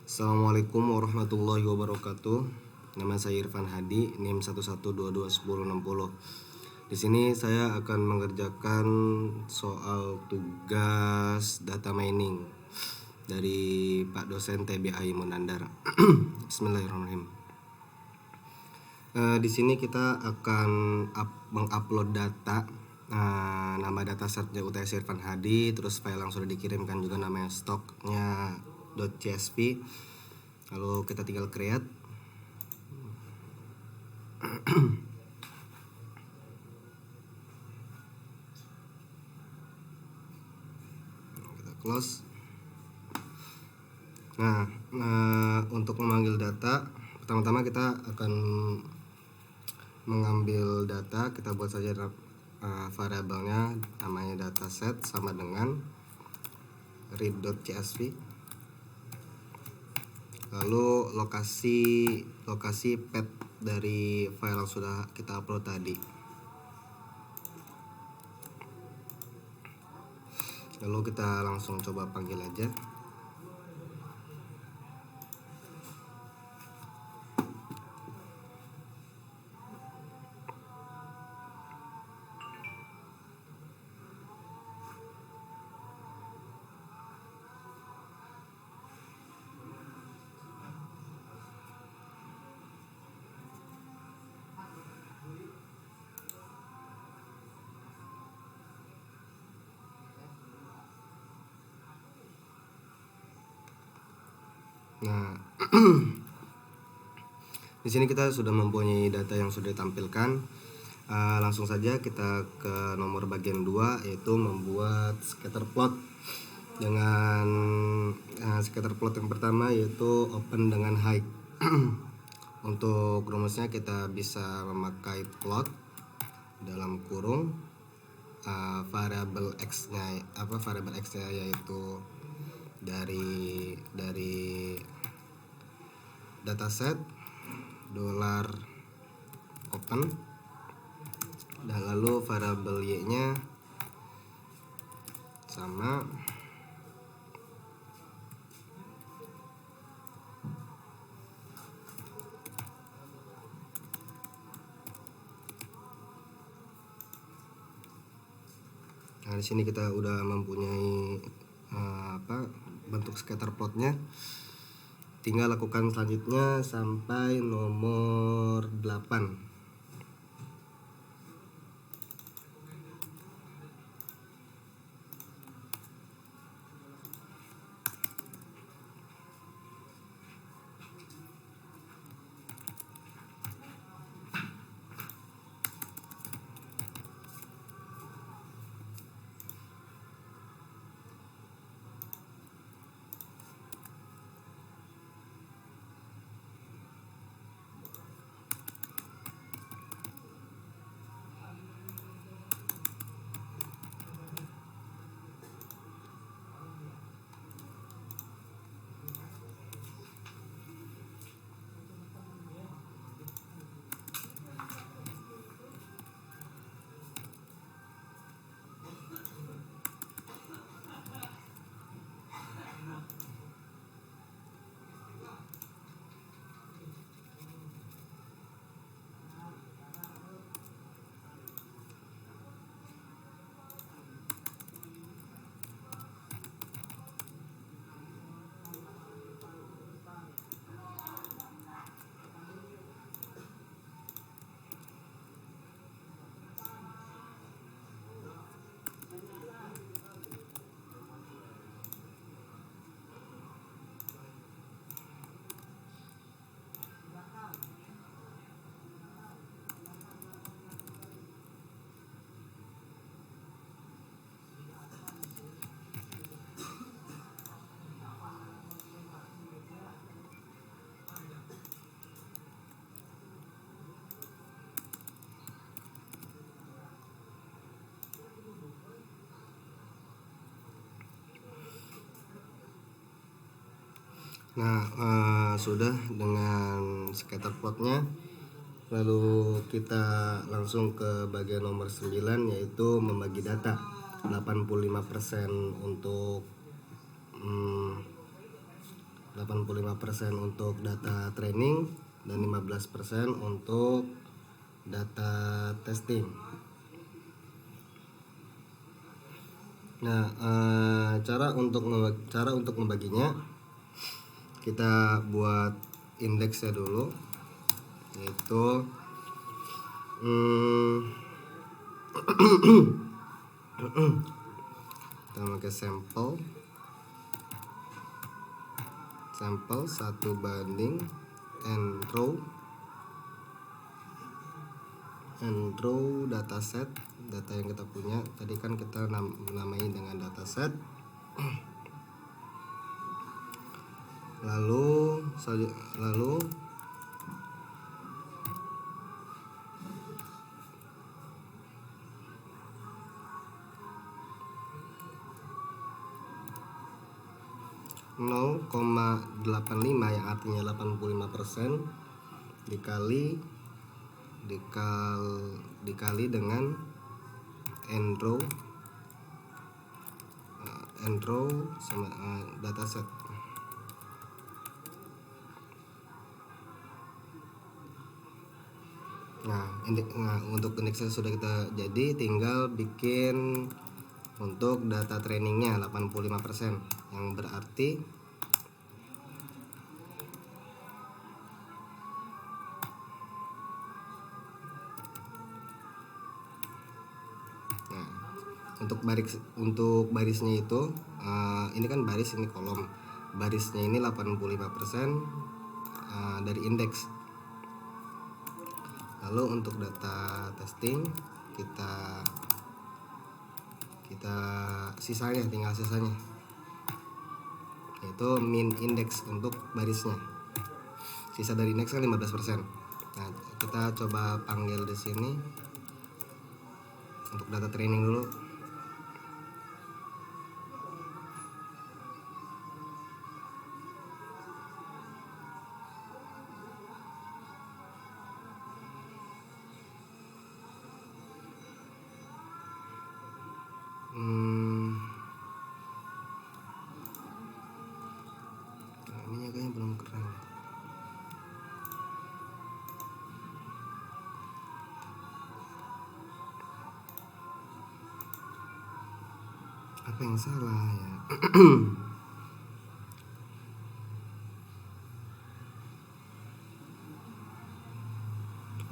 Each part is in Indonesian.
Assalamualaikum warahmatullahi wabarakatuh. Nama saya Irfan Hadi, NIM 11221060. Di sini saya akan mengerjakan soal tugas data mining dari Pak dosen TBI Munandar. Bismillahirrahmanirrahim. Di sini kita akan mengupload data. Nama datasetnya UTS Irfan Hadi, terus file yang sudah dikirimkan juga namanya stoknya .csv. Lalu kita tinggal create. Kita close. Nah, untuk memanggil data, pertama-tama kita akan mengambil data. Kita buat saja variabelnya namanya dataset sama dengan read.csv. Lalu lokasi path dari file yang sudah kita upload tadi. Lalu kita langsung coba panggil aja. Nah, di sini kita sudah mempunyai data yang sudah ditampilkan. Langsung saja kita ke nomor bagian 2, yaitu membuat scatter plot. Dengan scatter plot yang pertama yaitu open dengan hide. Untuk rumusnya kita bisa memakai plot dalam kurung variabel x-nya yaitu dari dataset $open, dan lalu variabel y-nya sama Nah, di sini kita udah mempunyai bentuk scatter plotnya. Tinggal lakukan selanjutnya sampai nomor 8. Nah, sudah dengan scatter plotnya. Lalu kita langsung ke bagian nomor 9, yaitu membagi data. 85% untuk 85% untuk data training, dan 15% untuk data testing. Nah, cara untuk membaginya, kita buat indeksnya dulu, yaitu kita pakai sampel 1 banding and row dataset, data yang kita punya tadi kan kita namai dengan dataset. lalu 0,85 yang artinya 85% dikali dengan end row sama dataset. Nah, untuk indeksnya sudah kita jadi, tinggal bikin untuk data trainingnya 85%, yang berarti untuk barisnya itu ini kan baris, ini kolom, barisnya ini 85% dari indeks. Lalu untuk data testing kita tinggal sisanya, yaitu min indeks untuk barisnya. Sisa dari indeks kan 15%. Nah, kita coba panggil di sini untuk data training dulu. Ini kayaknya belum keren. Apa yang salah ya?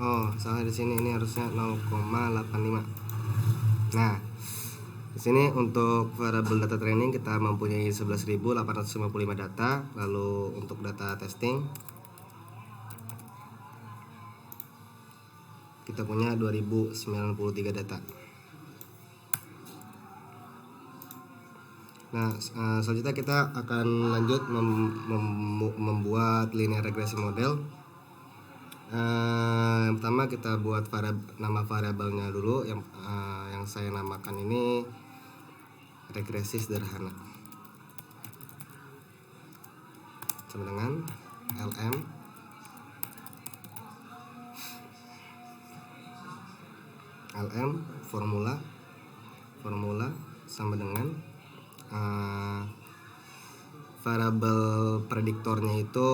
Oh, salah di sini, ini harusnya 0,85. Nah, di sini untuk variable data training kita mempunyai 11.855 data. Lalu untuk data testing kita punya 2093 data. Nah, selanjutnya kita akan lanjut membuat linear regression model. Yang pertama kita buat nama variabelnya dulu, yang saya namakan ini regresi sederhana, sama dengan lm formula sama dengan variabel prediktornya itu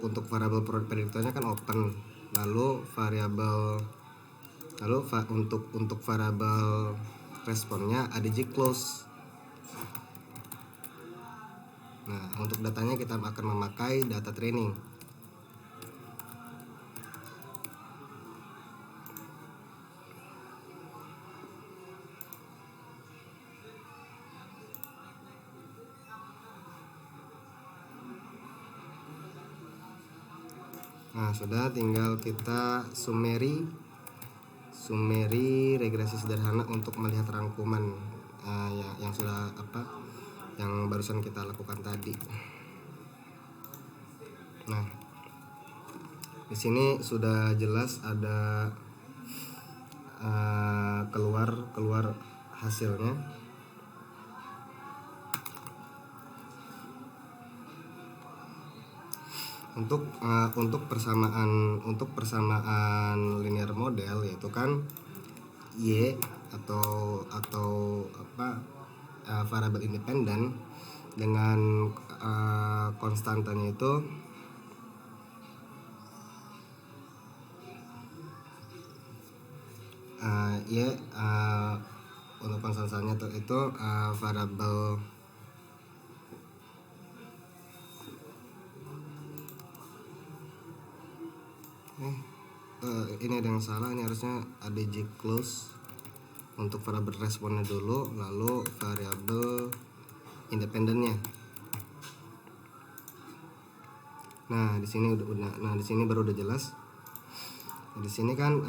untuk variabel prediktornya kan open, lalu untuk variabel responnya adj close. Nah, untuk datanya kita akan memakai data training. Nah, sudah, tinggal kita summary regresi sederhana untuk melihat rangkuman yang barusan kita lakukan tadi. Nah, di sini sudah jelas ada keluar hasilnya. Untuk persamaan linear model, yaitu kan y atau variabel independen dengan konstantanya itu untuk konstantanya itu variabel ini ada yang salah, ini harusnya ADG close untuk variabel responnya dulu, lalu variabel independennya. Nah di sini di sini baru udah jelas. Di sini kan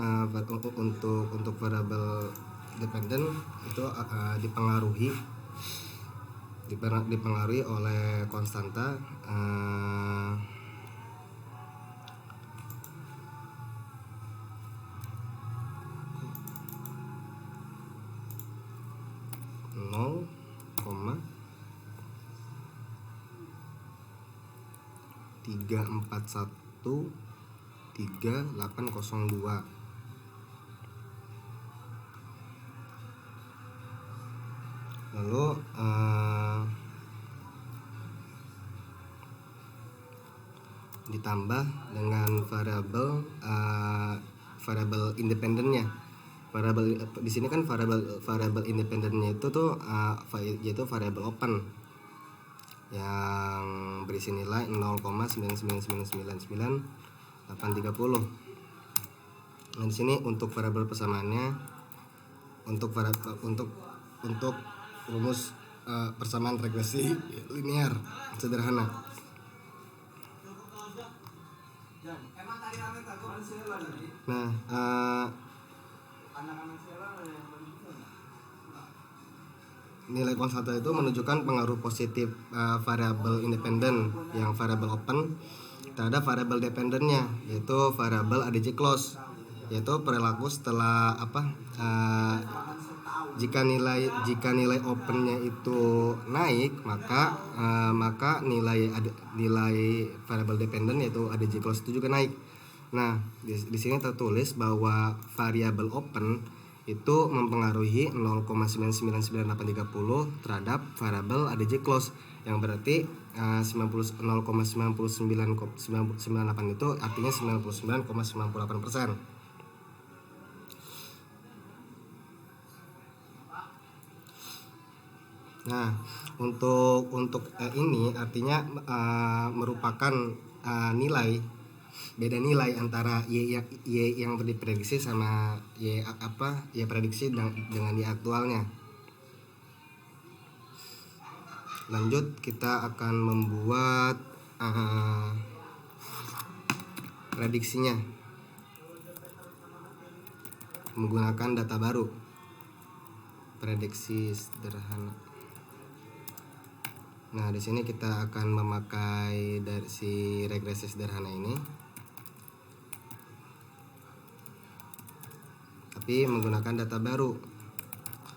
untuk variabel dependen itu dipengaruhi oleh konstanta nol koma 3413802. Lalu ditambah dengan variabel independennya. Di sini kan variabel independennya itu tuh yaitu variabel open yang berisi nilai 0,999999830. Nah di sini untuk variabel persamaannya, untuk rumus persamaan regresi linear sederhana. Nah nilai konstanta itu menunjukkan pengaruh positif variabel independen yang variabel open terhadap variabel dependennya, yaitu variabel ADC close, yaitu perilaku setelah jika nilai opennya itu naik, maka nilai variabel dependen yaitu ADC close itu juga naik. Nah di sini tertulis bahwa variabel open itu mempengaruhi 0,9999830 terhadap variabel ADC close, yang berarti 0,9998 itu artinya 99,98%. Nah untuk ini artinya merupakan beda nilai antara y yang diprediksi sama y prediksi dengan y aktualnya. Lanjut, kita akan membuat prediksinya menggunakan data baru, prediksi sederhana. Nah di sini kita akan memakai dari si regresi sederhana ini, tapi menggunakan data baru.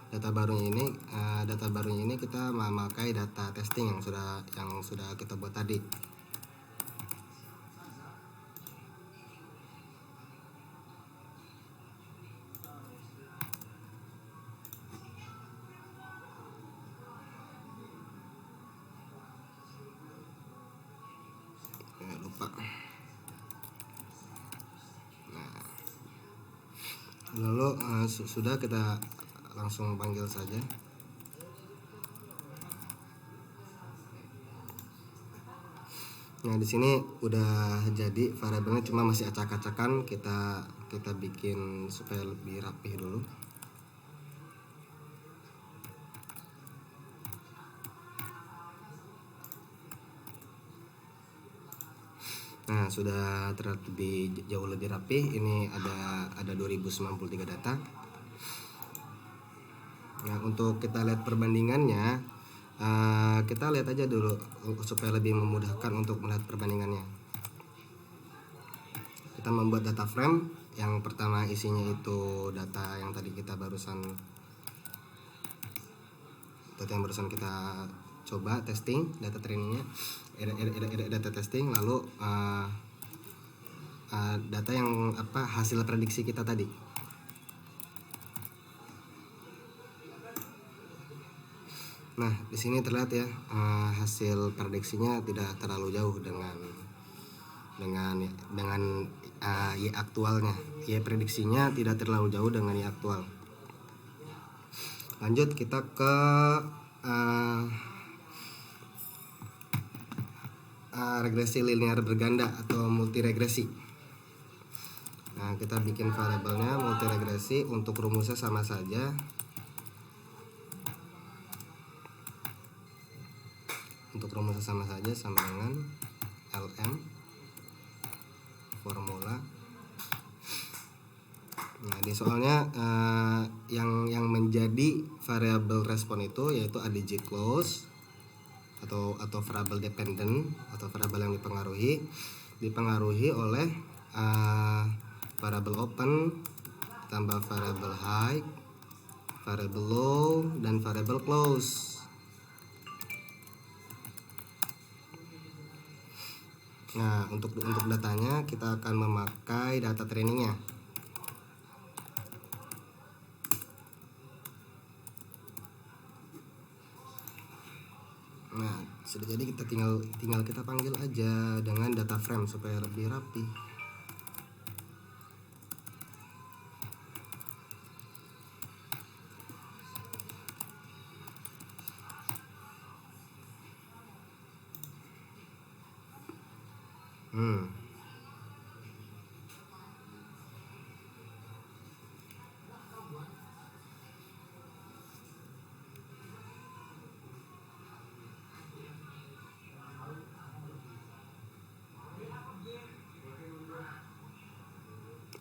Data barunya ini kita memakai data testing yang sudah kita buat tadi. Lupa. Lalu sudah, kita langsung panggil saja. Nah di sini udah jadi variabelnya, cuma masih acak-acakan. Kita bikin supaya lebih rapih dulu. Nah sudah terlihat jauh lebih rapi. Ini ada 2093 data. Nah untuk kita lihat perbandingannya, kita lihat aja dulu supaya lebih memudahkan untuk melihat perbandingannya. Kita membuat data frame. Yang pertama isinya itu data yang tadi kita barusan kita coba testing, data trainingnya, data testing, lalu data yang hasil prediksi kita tadi. Nah, di sini terlihat ya, hasil prediksinya tidak terlalu jauh dengan Y aktualnya. Y prediksinya tidak terlalu jauh dengan Y aktual. Lanjut kita ke regresi linear berganda atau multi regresi. Nah, kita bikin variabelnya multi regresi, untuk rumusnya sama saja. Untuk rumusnya sama saja, sama dengan LM formula. Nah, di soalnya yang menjadi variabel respon itu yaitu ADJ close atau variabel dependent atau variabel yang dipengaruhi oleh variabel open tambah variabel high, variabel low, dan variabel close. Nah, untuk datanya kita akan memakai data trainingnya. Nah, sudah jadi, kita tinggal kita panggil aja dengan data frame supaya lebih rapi.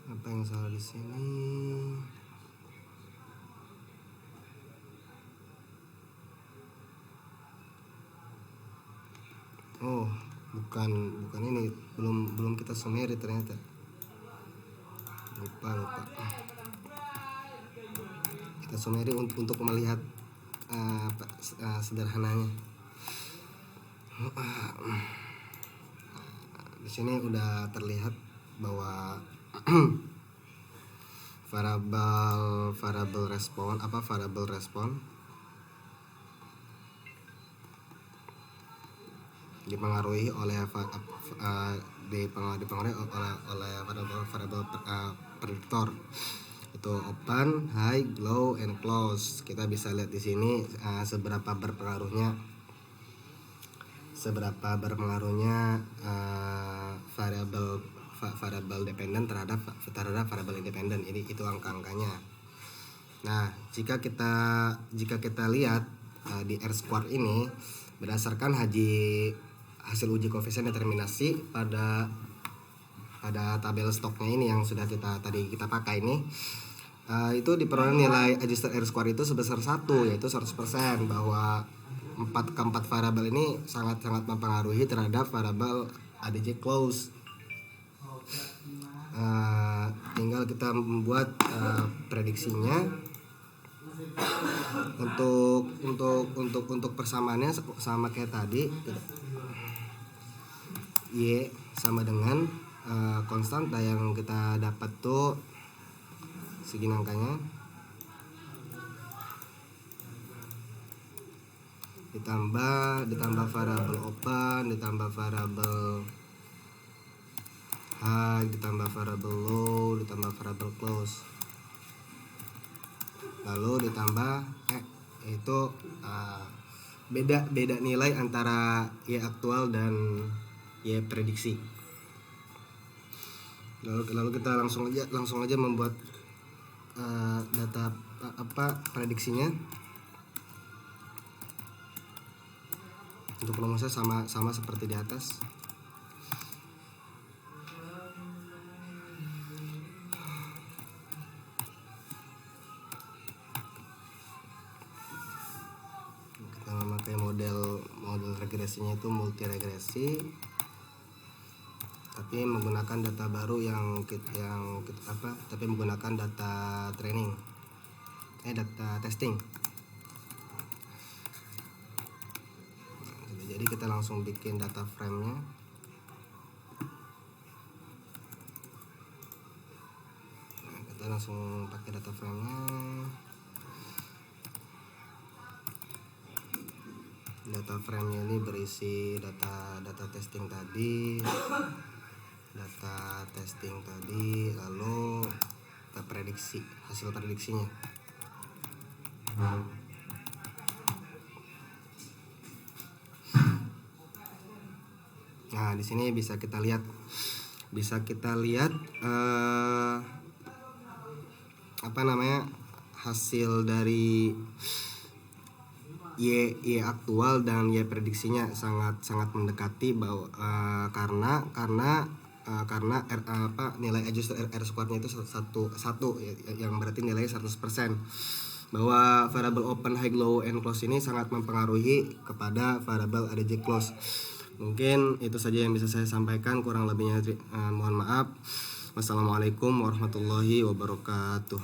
Apa yang salah di sini? Oh, bukan ini, belum kita summary ternyata. Lupa. Kita summary untuk melihat sederhananya. Di sini udah terlihat bahwa variabel respon dipengaruhi oleh variabel prediktor, itu open, high, low, and close. Kita bisa lihat di sini seberapa berpengaruhnya variabel dependent terhadap variabel independen. Ini itu angka-angkanya. Nah, jika kita lihat di R-square ini berdasarkan hasil uji koefisien determinasi pada tabel stoknya ini yang sudah tadi kita pakai ini, itu diperoleh nilai adjusted R-square itu sebesar 1, yaitu 100%, bahwa keempat variabel ini sangat-sangat mempengaruhi terhadap variabel ADJ close. Tinggal kita membuat prediksinya. Untuk persamaannya sama kayak tadi, Y sama dengan konstanta yang kita dapat tuh segini angkanya, ditambah variabel open, ditambah variabel high, ditambah variabel low, ditambah variabel close, lalu ditambah itu beda nilai antara Y aktual dan Y prediksi. Lalu kita langsung aja membuat data prediksinya. Untuk rumusnya sama seperti di atas. Kita memakai model regresinya itu multi regresi, tapi menggunakan data baru tapi menggunakan data training, data testing. Jadi kita langsung bikin data frame-nya. Nah, kita langsung pakai data frame-nya. Data frame-nya ini berisi data testing tadi, lalu kita prediksi hasil prediksinya. Nah, di sini bisa kita lihat hasil dari Y aktual dan Y prediksinya sangat mendekati bahwa karena nilai adjusted R square-nya itu satu yang berarti nilainya 100%, bahwa variable open, high, low, and close ini sangat mempengaruhi kepada variable ADJ close. Mungkin itu saja yang bisa saya sampaikan, kurang lebihnya mohon maaf. Wassalamualaikum warahmatullahi wabarakatuh.